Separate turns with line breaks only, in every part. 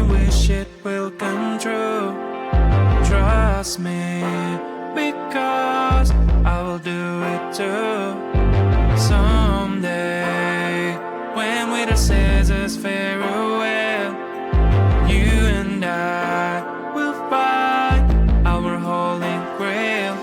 better wish it will come true. Trust me, because I will do it too. Someday, when winter says us farewell, you and I will find our holy grail.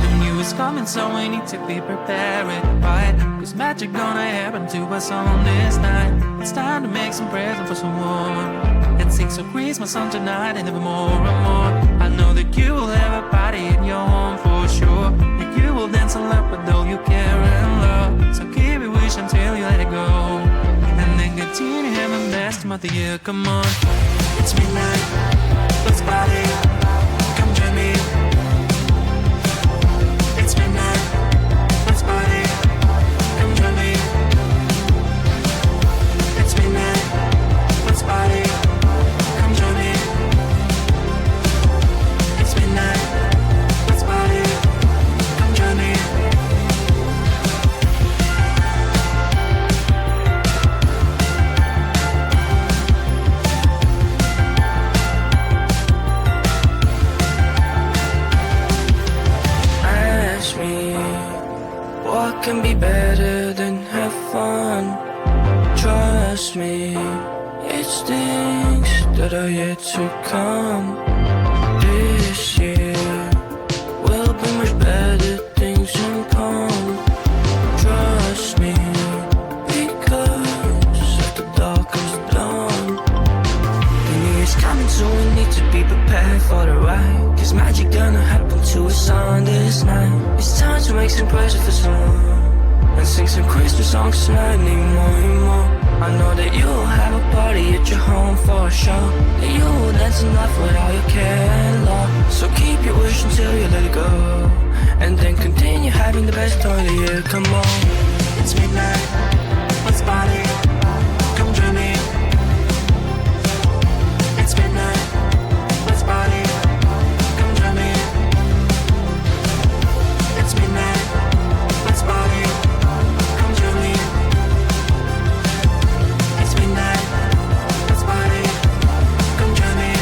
The new is coming, so we need to be prepared, right? Cause magic gonna happen to us on this night. It's time to make some present for someone and sing some Christmas song tonight and even more and more. I know that you will have a party in your home for sure, that you will dance and laugh with all you care and love. So keep your wish until you let it go, and then continue having the best time of the year. Come on, it's midnight, let's party, come join me. It's midnight, let's party, come join me. It's midnight, let's party, come join me. It's midnight, let's party, come join me. Ask me, what can be better than have fun? Trust me, it's things that are yet to come. This year will bring much better things in come. Trust me, because after dark comes the dawn. The new year's coming, so we need to be prepared for the ride. Cause magic gonna happen to us on this night. It's time to make some present for someone and sing some Christmas songs tonight, need more and more. I know that you'll have a party at your home for sure, that you will dance and laugh with all your care and love. So keep your wish until you let it go, and then continue having the best time of the year. Come on, it's midnight, let's party, come join me. It's midnight, let's party, come join me. It's midnight, let's party, come join me. It's midnight, let's party, come join me.